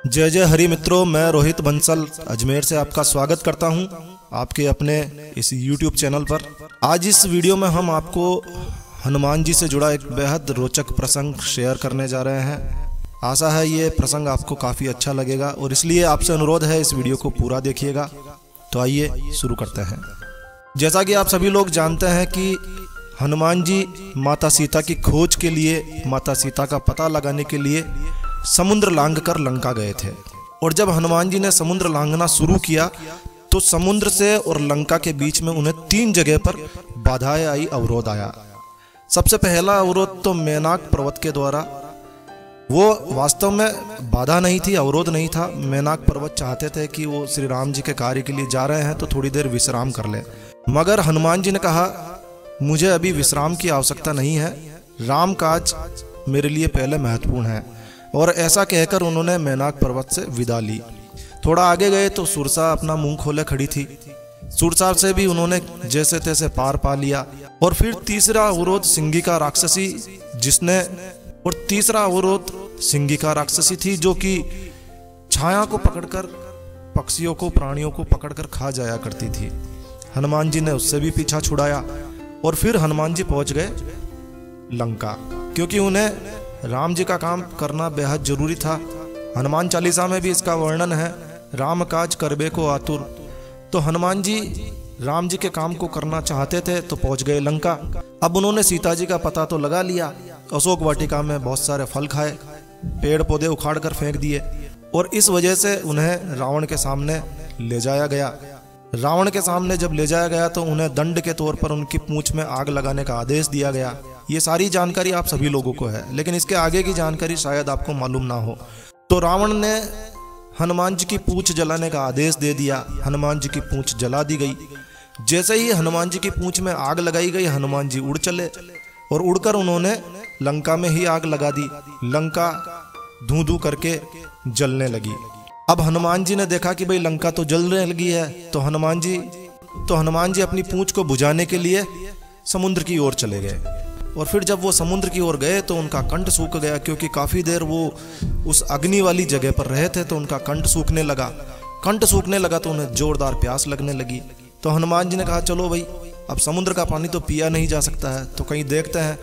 जय जय हरि मित्रों, मैं रोहित बंसल अजमेर से आपका स्वागत करता हूं आपके अपने इस YouTube चैनल पर। आज इस वीडियो में हम आपको हनुमान जी से जुड़ा एक बेहद रोचक प्रसंग शेयर करने जा रहे हैं। आशा है ये प्रसंग आपको काफ़ी अच्छा लगेगा और इसलिए आपसे अनुरोध है इस वीडियो को पूरा देखिएगा। तो आइए शुरू करते हैं। जैसा कि आप सभी लोग जानते हैं कि हनुमान जी माता सीता की खोज के लिए, माता सीता का पता लगाने के लिए समुद्र लांघ कर लंका गए थे। और जब हनुमान जी ने समुद्र लांघना शुरू किया तो समुद्र से और लंका के बीच में उन्हें 3 जगह पर बाधाएं आई, अवरोध आया। सबसे पहला अवरोध तो मेनाक पर्वत के द्वारा। वो वास्तव में बाधा नहीं थी, अवरोध नहीं था। मेनाक पर्वत चाहते थे कि वो श्री राम जी के कार्य के लिए जा रहे हैं तो थोड़ी देर विश्राम कर ले, मगर हनुमान जी ने कहा मुझे अभी विश्राम की आवश्यकता नहीं है, राम काज मेरे लिए पहले महत्वपूर्ण है। और ऐसा कहकर उन्होंने मेनाक पर्वत से विदा ली। थोड़ा आगे गए तो सुरसा अपना मुंह खोले खड़ी थी। सुरसा से भी उन्होंने जैसे तैसे पार पा लिया। और फिर तीसरा अवरोध सिंगिका राक्षसी, तीसरा अवरोध सिंगिका राक्षसी थी जो कि छाया को पकड़कर पक्षियों को, प्राणियों को पकड़कर खा जाया करती थी। हनुमान जी ने उससे भी पीछा छुड़ाया और फिर हनुमान जी पहुंच गए लंका, क्योंकि उन्हें राम जी का काम करना बेहद जरूरी था। हनुमान चालीसा में भी इसका वर्णन है, राम काज करबे को आतुर। तो हनुमान जी राम जी के काम को करना चाहते थे तो पहुंच गए लंका। अब उन्होंने सीता जी का पता तो लगा लिया। अशोक वाटिका में बहुत सारे फल खाए, पेड़ पौधे उखाड़ कर फेंक दिए और इस वजह से उन्हें रावण के सामने ले जाया गया। रावण के सामने जब ले जाया गया तो उन्हें दंड के तौर पर उनकी पूंछ में आग लगाने का आदेश दिया गया। ये सारी जानकारी आप सभी लोगों को है, लेकिन इसके आगे की जानकारी शायद आपको मालूम ना हो। तो रावण ने हनुमान जी की पूंछ जलाने का आदेश दे दिया। हनुमान जी की पूंछ जला दी गई। जैसे ही हनुमान जी की पूंछ में आग लगाई गई, हनुमान जी उड़ चले और उड़कर उन्होंने लंका में ही आग लगा दी। लंका धू धू करके जलने लगी। अब हनुमान जी ने देखा कि भाई लंका तो जलने लगी है, तो हनुमान जी अपनी पूंछ को बुझाने के लिए समुद्र की ओर चले गए। और फिर जब वो समुद्र की ओर गए तो उनका कंठ सूख गया, क्योंकि काफ़ी देर वो उस अग्नि वाली जगह पर रहे थे। तो उनका कंठ सूखने लगा तो उन्हें जोरदार प्यास लगने लगी। तो हनुमान जी ने कहा चलो भाई, अब समुद्र का पानी तो पिया नहीं जा सकता है, तो कहीं देखते हैं।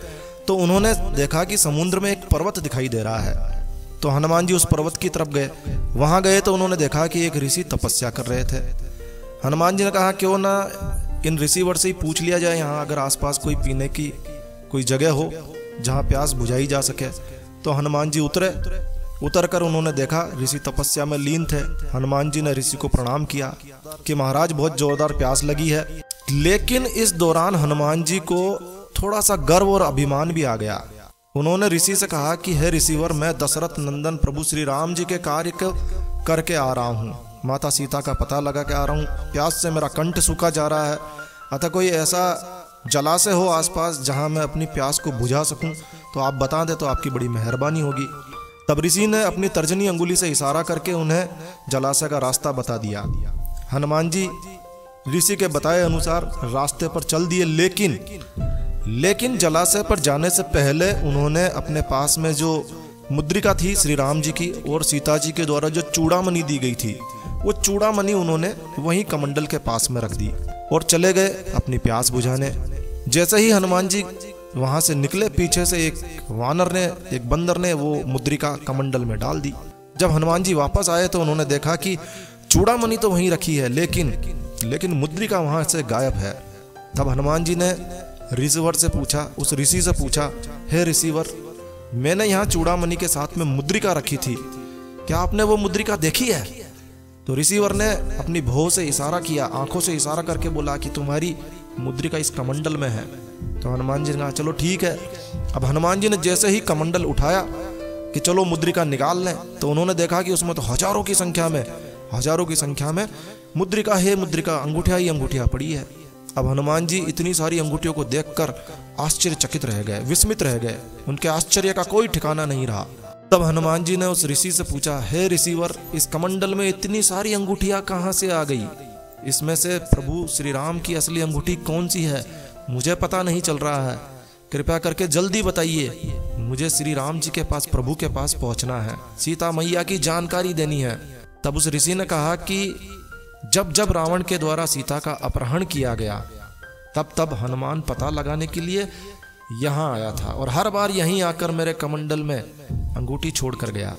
तो उन्होंने देखा कि समुद्र में एक पर्वत दिखाई दे रहा है। तो हनुमान जी उस पर्वत की तरफ गए। वहां गए तो उन्होंने देखा कि एक ऋषि तपस्या कर रहे थे। हनुमान जी ने कहा क्यों ना इन ऋषिवर से ही पूछ लिया जाए, यहाँ अगर आसपास कोई पीने की कोई जगह हो जहाँ प्यास बुझाई जा सके। तो हनुमान जी उतर कर उन्होंने देखा ऋषि तपस्या में लीन थे। हनुमान जी ने ऋषि को प्रणाम किया कि महाराज बहुत जोरदार प्यास लगी है। लेकिन इस दौरान हनुमान जी को थोड़ा सा गर्व और अभिमान भी आ गया। उन्होंने ऋषि से कहा कि हे ऋषिवर, मैं दशरथ नंदन प्रभु श्री राम जी के कार्य करके आ रहा हूँ, माता सीता का पता लगा के आ रहा हूँ। प्यास से मेरा कंठ सूखा जा रहा है, अतः कोई ऐसा जलाशय हो आसपास जहाँ मैं अपनी प्यास को बुझा सकूं तो आप बता दें तो आपकी बड़ी मेहरबानी होगी। तब ऋषि ने अपनी तर्जनी अंगुली से इशारा करके उन्हें जलाशय का रास्ता बता दिया। हनुमान जी ऋषि के बताए अनुसार रास्ते पर चल दिए। लेकिन जलाशय पर जाने से पहले उन्होंने अपने पास में जो मुद्रिका थी श्री राम जी की और सीता जी के द्वारा जो चूड़ामणि दी गई थी, वो चूड़ामणि उन्होंने वहीं कमंडल के पास में रख दी और चले गए अपनी प्यास बुझाने। जैसे ही हनुमान जी वहां से निकले, पीछे से एक बंदर ने वो मुद्रिका कमंडल में डाल दी। जब हनुमान जी वापस आए तो उन्होंने देखा कि चूड़ामणि तो वहीं रखी है, लेकिन मुद्रिका वहां से गायब है। तब हनुमान जी ने उस ऋषि से पूछा, हे ऋषिवर, मैंने यहाँ चूड़ामणि के साथ में मुद्रिका रखी थी, क्या आपने वो मुद्रिका देखी है? तो ऋषिवर ने अपनी भौं से इशारा किया, आंखों से इशारा करके बोला कि तुम्हारी मुद्रिका इस कमंडल में है। तो हनुमान जी ने कहा चलो ठीक है। अब हनुमान जी ने जैसे ही कमंडल उठाया कि चलो मुद्रिका निकाल लें, तो उन्होंने देखा कि उसमें तो हजारों की संख्या में मुद्रिका अंगूठिया ही अंगूठिया पड़ी है। अब हनुमान जी इतनी सारी अंगूठियों को देखकर आश्चर्यचकित रह गए, विस्मित रह गए। उनके आश्चर्य का कोई ठिकाना नहीं रहा। तब हनुमान जी ने उस ऋषि से पूछा, हे ऋषिवर, इस कमंडल में इतनी सारी अंगूठियां कहाँ से आ गई? इसमें से प्रभु श्री राम की असली अंगूठी कौन सी है? मुझे पता नहीं चल रहा है, कृपया करके जल्दी बताइए, मुझे श्री राम जी के पास, प्रभु के पास पहुंचना है, सीता मैया की जानकारी देनी है। तब उस ऋषि ने कहा कि जब जब रावण के द्वारा सीता का अपहरण किया गया, तब तब हनुमान पता लगाने के लिए यहाँ आया था, और हर बार यहीं आकर मेरे कमंडल में अंगूठी छोड़ कर गया,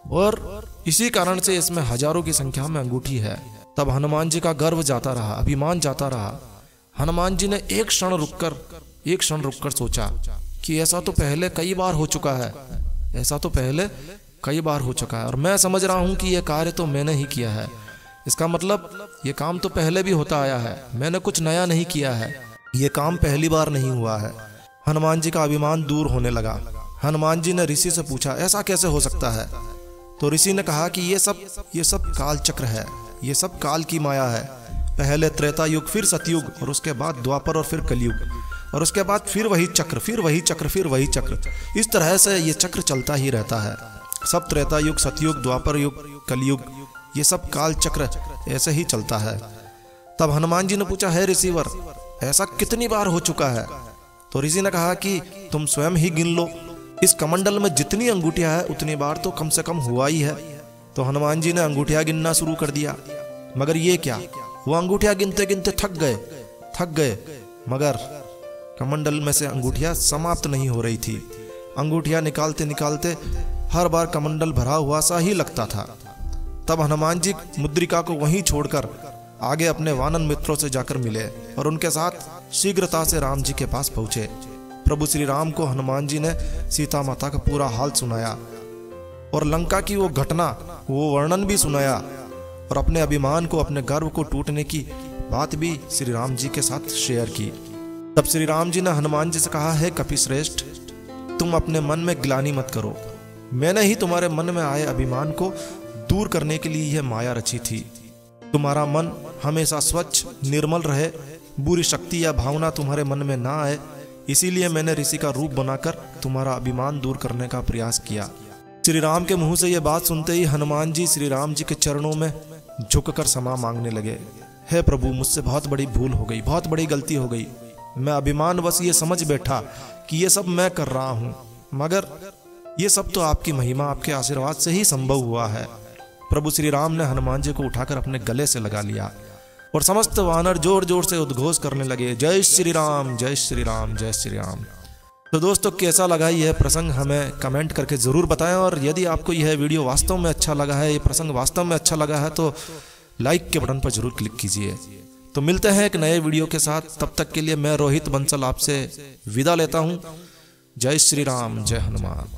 और इसी कारण से इसमें हजारों की संख्या में अंगूठी है। तब हनुमान जी का गर्व जाता रहा, अभिमान जाता रहा। हनुमान जी ने एक क्षण रुककर सोचा कि ऐसा तो पहले कई बार हो चुका है, ऐसा तो पहले कई बार हो चुका है, और मैं समझ रहा हूं कि यह कार्य तो मैंने ही किया है। इसका मतलब ये काम तो पहले भी होता आया है, मैंने कुछ नया नहीं किया है, ये काम पहली बार नहीं हुआ है। हनुमान जी का अभिमान दूर होने लगा। हनुमान जी ने ऋषि से पूछा, ऐसा कैसे हो सकता है? तो ऋषि ने कहा कि ये सब काल चक्र है, ये सब काल की माया है। पहले त्रेता युग, फिर सतयुग, और उसके बाद द्वापर, और फिर कलयुग, और उसके बाद फिर वही चक्र, फिर वही चक्र, फिर वही चक्र। इस तरह से ये चक्र चलता ही रहता है। सब त्रेता युग, सतयुग, द्वापर युग, कलयुग, ये सब काल चक्र ऐसे ही चलता है। तब हनुमान जी ने पूछा, है ऋषिवर, ऐसा कितनी बार हो चुका है? तो ऋषि ने कहा कि तुम स्वयं ही गिन लो, इस कमंडल में जितनी अंगूठियां हैं उतनी बार तो कम से कम हुआ ही है। तो हनुमान जी ने अंगूठियां गिनना शुरू कर दिया, मगर ये क्या, वो अंगूठियां गिनते गिनते थक गए, मगर कमंडल में से अंगूठियां समाप्त नहीं हो रही थी। अंगूठियां निकालते निकालते हर बार कमंडल भरा हुआ सा ही लगता था। तब हनुमान जी मुद्रिका को वहीं छोड़कर आगे अपने वानन मित्रों से जाकर मिले, और उनके साथ शीघ्रता से राम जी के पास पहुंचे। प्रभु श्री राम को हनुमान जी ने सीता माता का पूरा हाल सुनाया, और लंका की वो घटना, वो वर्णन भी सुनाया, और अपने अभिमान को, अपने गर्व को टूटने की बात भी श्री राम जी के साथ शेयर की। तब श्री राम जी ने हनुमान जी से कहा, है कपिश्रेष्ठ, तुम अपने मन में ग्लानि मत करो, मैंने ही तुम्हारे मन में आए अभिमान को दूर करने के लिए यह माया रची थी। तुम्हारा मन हमेशा स्वच्छ निर्मल रहे, बुरी शक्ति या भावना तुम्हारे मन में ना आए, इसीलिए मैंने ऋषि का रूप बनाकर तुम्हारा अभिमान दूर करने का प्रयास किया। श्री राम के मुंह से यह बात सुनते ही हनुमान जी श्री राम जी के चरणों में झुककर क्षमा मांगने लगे। हे प्रभु, मुझसे बहुत बड़ी भूल हो गई, बहुत बड़ी गलती हो गई। मैं अभिमानवश ये समझ बैठा कि ये सब मैं कर रहा हूँ, मगर ये सब तो आपकी महिमा, आपके आशीर्वाद से ही संभव हुआ है। प्रभु श्री राम ने हनुमान जी को उठाकर अपने गले से लगा लिया, और समस्त वानर जोर जोर से उद्घोष करने लगे, जय श्री राम, जय श्री राम, जय श्री राम। तो दोस्तों, कैसा लगा यह प्रसंग हमें कमेंट करके ज़रूर बताएं, और यदि आपको यह वीडियो वास्तव में अच्छा लगा है, ये प्रसंग वास्तव में अच्छा लगा है, तो लाइक के बटन पर जरूर क्लिक कीजिए। तो मिलते हैं एक नए वीडियो के साथ, तब तक के लिए मैं रोहित बंसल आपसे विदा लेता हूँ। जय श्री राम, जय हनुमान।